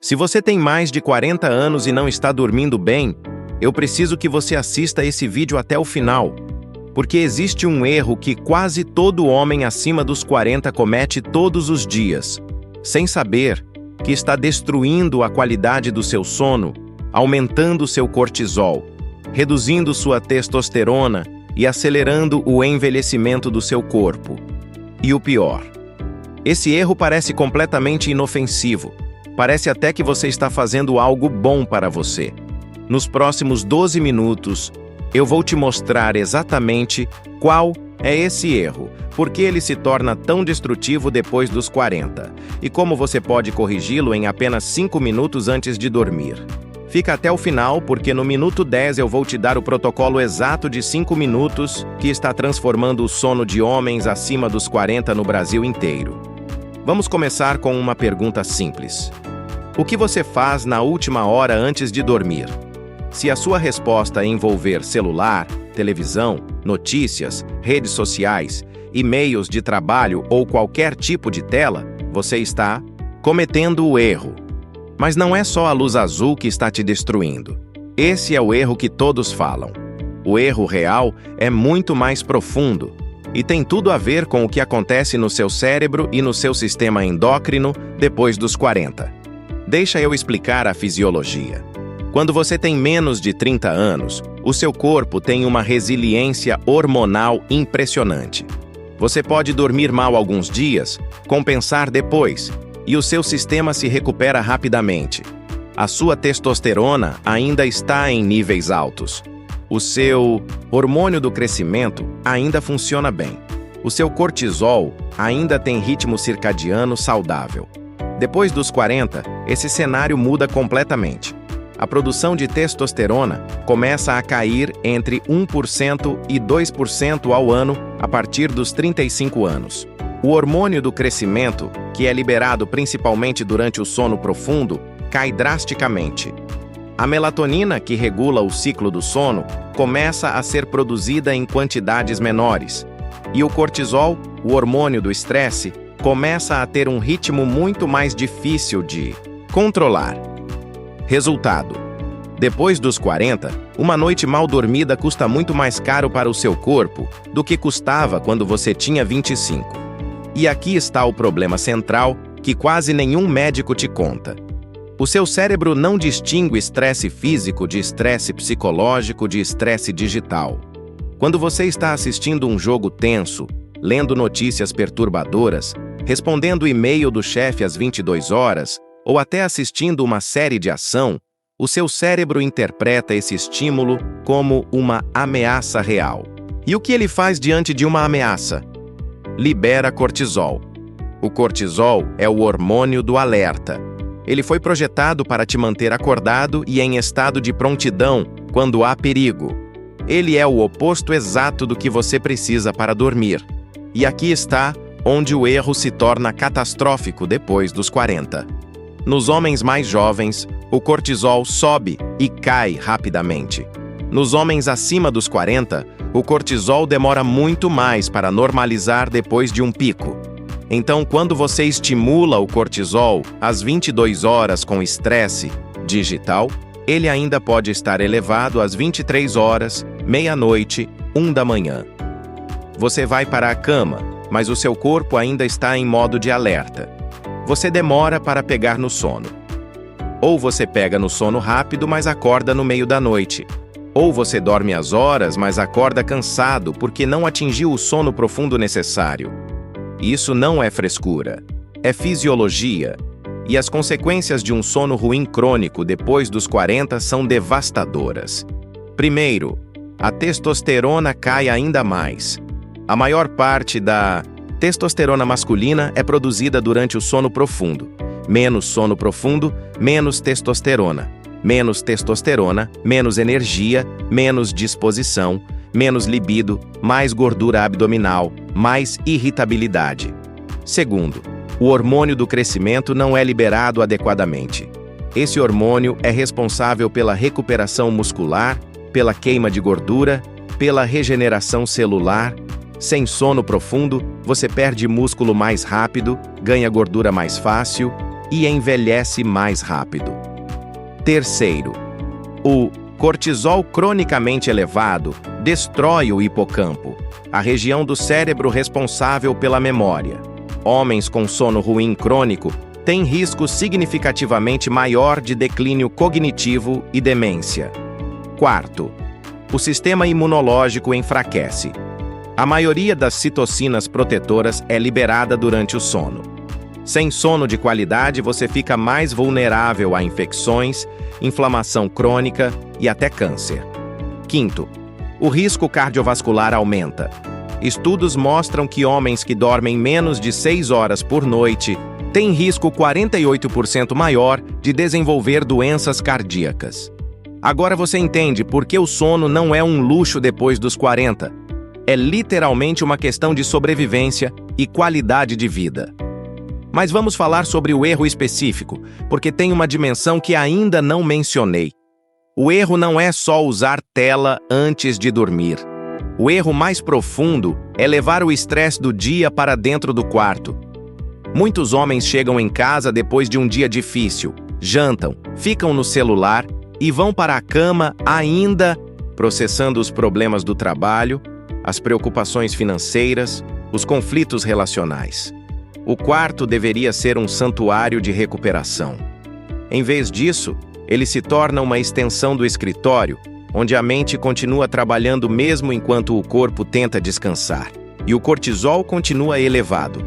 Se você tem mais de 40 anos e não está dormindo bem, eu preciso que você assista esse vídeo até o final, porque existe um erro que quase todo homem acima dos 40 comete todos os dias, sem saber que está destruindo a qualidade do seu sono, aumentando seu cortisol, reduzindo sua testosterona e acelerando o envelhecimento do seu corpo. E o pior, esse erro parece completamente inofensivo. Parece até que você está fazendo algo bom para você. Nos próximos 12 minutos, eu vou te mostrar exatamente qual é esse erro, por que ele se torna tão destrutivo depois dos 40, e como você pode corrigi-lo em apenas 5 minutos antes de dormir. Fica até o final, porque no minuto 10 eu vou te dar o protocolo exato de 5 minutos que está transformando o sono de homens acima dos 40 no Brasil inteiro. Vamos começar com uma pergunta simples. O que você faz na última hora antes de dormir? Se a sua resposta envolver celular, televisão, notícias, redes sociais, e-mails de trabalho ou qualquer tipo de tela, você está cometendo o erro. Mas não é só a luz azul que está te destruindo. Esse é o erro que todos falam. O erro real é muito mais profundo e tem tudo a ver com o que acontece no seu cérebro e no seu sistema endócrino depois dos 40. Deixa eu explicar a fisiologia. Quando você tem menos de 30 anos, o seu corpo tem uma resiliência hormonal impressionante. Você pode dormir mal alguns dias, compensar depois, e o seu sistema se recupera rapidamente. A sua testosterona ainda está em níveis altos. O seu hormônio do crescimento ainda funciona bem. O seu cortisol ainda tem ritmo circadiano saudável. Depois dos 40, esse cenário muda completamente. A produção de testosterona começa a cair entre 1% e 2% ao ano a partir dos 35 anos. O hormônio do crescimento, que é liberado principalmente durante o sono profundo, cai drasticamente. A melatonina, que regula o ciclo do sono, começa a ser produzida em quantidades menores. E o cortisol, o hormônio do estresse, começa a ter um ritmo muito mais difícil de controlar. Resultado: depois dos 40, uma noite mal dormida custa muito mais caro para o seu corpo do que custava quando você tinha 25. E aqui está o problema central que quase nenhum médico te conta. O seu cérebro não distingue estresse físico de estresse psicológico de estresse digital. Quando você está assistindo um jogo tenso, lendo notícias perturbadoras, respondendo o e-mail do chefe às 22 horas, ou até assistindo uma série de ação, o seu cérebro interpreta esse estímulo como uma ameaça real. E o que ele faz diante de uma ameaça? Libera cortisol. O cortisol é o hormônio do alerta. Ele foi projetado para te manter acordado e em estado de prontidão quando há perigo. Ele é o oposto exato do que você precisa para dormir. E aqui está onde o erro se torna catastrófico depois dos 40. Nos homens mais jovens, o cortisol sobe e cai rapidamente. Nos homens acima dos 40, o cortisol demora muito mais para normalizar depois de um pico. Então, quando você estimula o cortisol às 22 horas com estresse digital, ele ainda pode estar elevado às 23 horas, meia-noite, 1 da manhã. Você vai para a cama, mas o seu corpo ainda está em modo de alerta. Você demora para pegar no sono. Ou você pega no sono rápido, mas acorda no meio da noite. Ou você dorme às horas, mas acorda cansado porque não atingiu o sono profundo necessário. Isso não é frescura, é fisiologia. E as consequências de um sono ruim crônico depois dos 40 são devastadoras. Primeiro, a testosterona cai ainda mais. A maior parte da testosterona masculina é produzida durante o sono profundo. Menos sono profundo, menos testosterona. Menos testosterona, menos energia, menos disposição, menos libido, mais gordura abdominal, mais irritabilidade. Segundo, o hormônio do crescimento não é liberado adequadamente. Esse hormônio é responsável pela recuperação muscular, pela queima de gordura, pela regeneração celular. Sem sono profundo, você perde músculo mais rápido, ganha gordura mais fácil e envelhece mais rápido. Terceiro, o cortisol cronicamente elevado destrói o hipocampo, a região do cérebro responsável pela memória. Homens com sono ruim crônico têm risco significativamente maior de declínio cognitivo e demência. Quarto, o sistema imunológico enfraquece. A maioria das citocinas protetoras é liberada durante o sono. Sem sono de qualidade, você fica mais vulnerável a infecções, inflamação crônica e até câncer. Quinto, o risco cardiovascular aumenta. Estudos mostram que homens que dormem menos de 6 horas por noite têm risco 48% maior de desenvolver doenças cardíacas. Agora você entende por que o sono não é um luxo depois dos 40. É literalmente uma questão de sobrevivência e qualidade de vida. Mas vamos falar sobre o erro específico, porque tem uma dimensão que ainda não mencionei. O erro não é só usar tela antes de dormir. O erro mais profundo é levar o estresse do dia para dentro do quarto. Muitos homens chegam em casa depois de um dia difícil, jantam, ficam no celular e vão para a cama ainda processando os problemas do trabalho, as preocupações financeiras, os conflitos relacionais. O quarto deveria ser um santuário de recuperação. Em vez disso, ele se torna uma extensão do escritório, onde a mente continua trabalhando mesmo enquanto o corpo tenta descansar. E o cortisol continua elevado.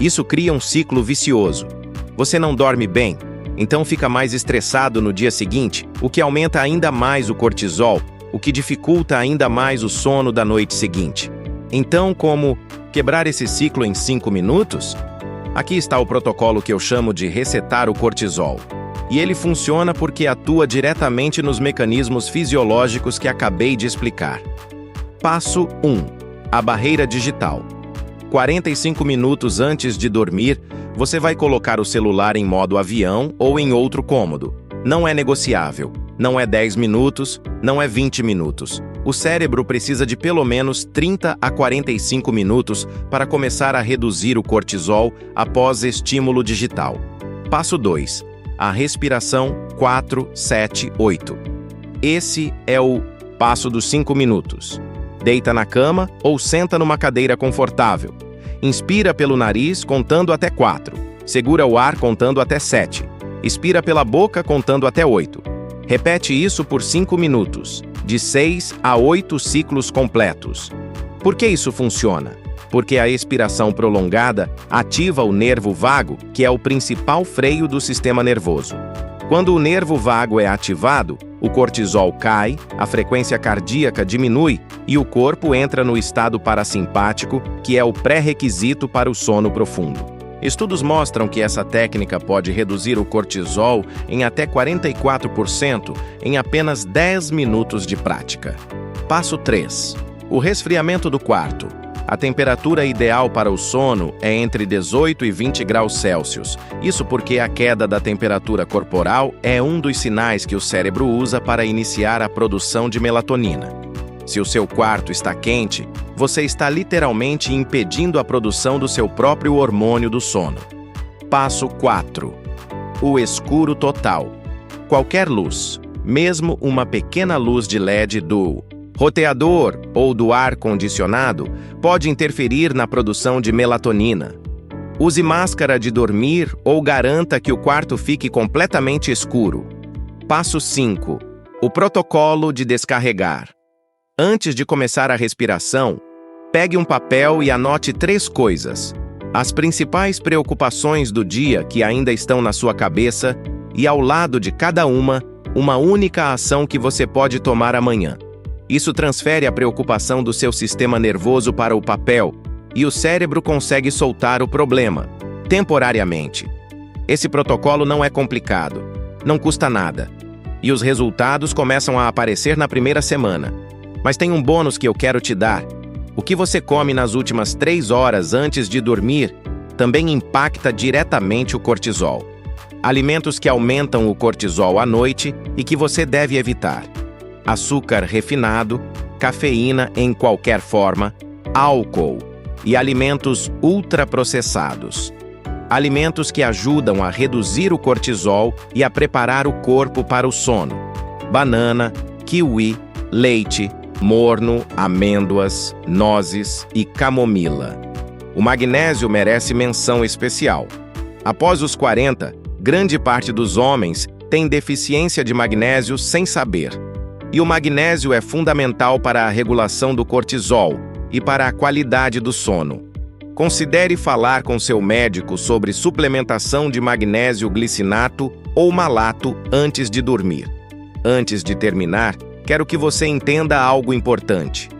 Isso cria um ciclo vicioso. Você não dorme bem, então fica mais estressado no dia seguinte, o que aumenta ainda mais o cortisol, o que dificulta ainda mais o sono da noite seguinte. Então, como quebrar esse ciclo em 5 minutos? Aqui está o protocolo que eu chamo de resetar o cortisol. E ele funciona porque atua diretamente nos mecanismos fisiológicos que acabei de explicar. Passo 1. A barreira digital. 45 minutos antes de dormir, você vai colocar o celular em modo avião ou em outro cômodo. Não é negociável. Não é 10 minutos, não é 20 minutos. O cérebro precisa de pelo menos 30 a 45 minutos para começar a reduzir o cortisol após estímulo digital. Passo 2. A respiração 4, 7, 8. Esse é o passo dos 5 minutos. Deita na cama ou senta numa cadeira confortável. Inspira pelo nariz contando até 4. Segura o ar contando até 7. Expira pela boca contando até 8. Repete isso por 5 minutos, de 6 a 8 ciclos completos. Por que isso funciona? Porque a expiração prolongada ativa o nervo vago, que é o principal freio do sistema nervoso. Quando o nervo vago é ativado, o cortisol cai, a frequência cardíaca diminui e o corpo entra no estado parasimpático, que é o pré-requisito para o sono profundo. Estudos mostram que essa técnica pode reduzir o cortisol em até 44% em apenas 10 minutos de prática. Passo 3. O resfriamento do quarto. A temperatura ideal para o sono é entre 18 e 20 graus Celsius. Isso porque a queda da temperatura corporal é um dos sinais que o cérebro usa para iniciar a produção de melatonina. Se o seu quarto está quente, você está literalmente impedindo a produção do seu próprio hormônio do sono. Passo 4. O escuro total. Qualquer luz, mesmo uma pequena luz de LED do roteador ou do ar-condicionado, pode interferir na produção de melatonina. Use máscara de dormir ou garanta que o quarto fique completamente escuro. Passo 5. O protocolo de descarregar. Antes de começar a respiração, pegue um papel e anote 3 coisas. As principais preocupações do dia que ainda estão na sua cabeça e, ao lado de cada uma única ação que você pode tomar amanhã. Isso transfere a preocupação do seu sistema nervoso para o papel e o cérebro consegue soltar o problema, temporariamente. Esse protocolo não é complicado, não custa nada, e os resultados começam a aparecer na primeira semana. Mas tem um bônus que eu quero te dar. O que você come nas últimas 3 horas antes de dormir também impacta diretamente o cortisol. Alimentos que aumentam o cortisol à noite e que você deve evitar: açúcar refinado, cafeína em qualquer forma, álcool e alimentos ultraprocessados. Alimentos que ajudam a reduzir o cortisol e a preparar o corpo para o sono. Banana, kiwi, leite, morno, amêndoas, nozes e camomila. O magnésio merece menção especial. Após os 40, grande parte dos homens tem deficiência de magnésio sem saber. E o magnésio é fundamental para a regulação do cortisol e para a qualidade do sono. Considere falar com seu médico sobre suplementação de magnésio glicinato ou malato antes de dormir. Antes de terminar, quero que você entenda algo importante.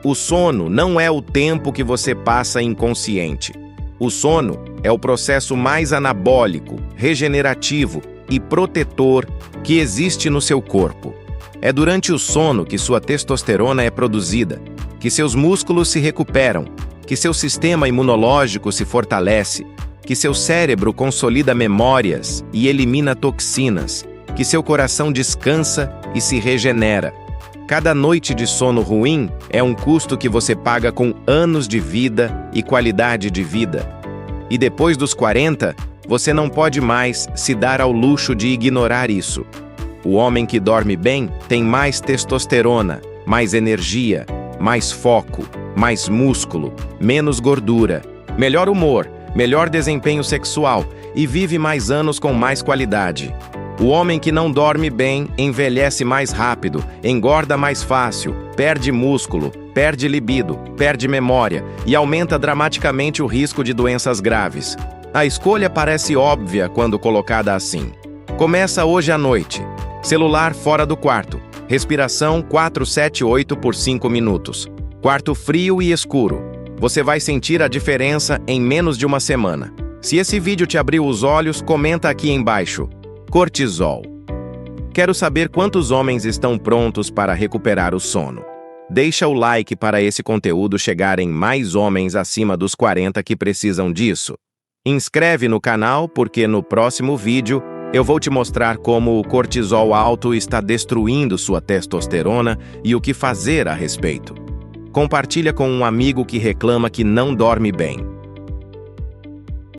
O sono não é o tempo que você passa inconsciente. O sono é o processo mais anabólico, regenerativo e protetor que existe no seu corpo. É durante o sono que sua testosterona é produzida, que seus músculos se recuperam, que seu sistema imunológico se fortalece, que seu cérebro consolida memórias e elimina toxinas, que seu coração descansa e se regenera. Cada noite de sono ruim é um custo que você paga com anos de vida e qualidade de vida. E depois dos 40, você não pode mais se dar ao luxo de ignorar isso. O homem que dorme bem tem mais testosterona, mais energia, mais foco, mais músculo, menos gordura, melhor humor, melhor desempenho sexual e vive mais anos com mais qualidade. O homem que não dorme bem envelhece mais rápido, engorda mais fácil, perde músculo, perde libido, perde memória e aumenta dramaticamente o risco de doenças graves. A escolha parece óbvia quando colocada assim. Começa hoje à noite. Celular fora do quarto. Respiração 4-7-8 por 5 minutos. Quarto frio e escuro. Você vai sentir a diferença em menos de uma semana. Se esse vídeo te abriu os olhos, comenta aqui embaixo. Cortisol. Quero saber quantos homens estão prontos para recuperar o sono. Deixa o like para esse conteúdo chegar em mais homens acima dos 40 que precisam disso. Inscreve no canal porque no próximo vídeo eu vou te mostrar como o cortisol alto está destruindo sua testosterona e o que fazer a respeito. Compartilha com um amigo que reclama que não dorme bem.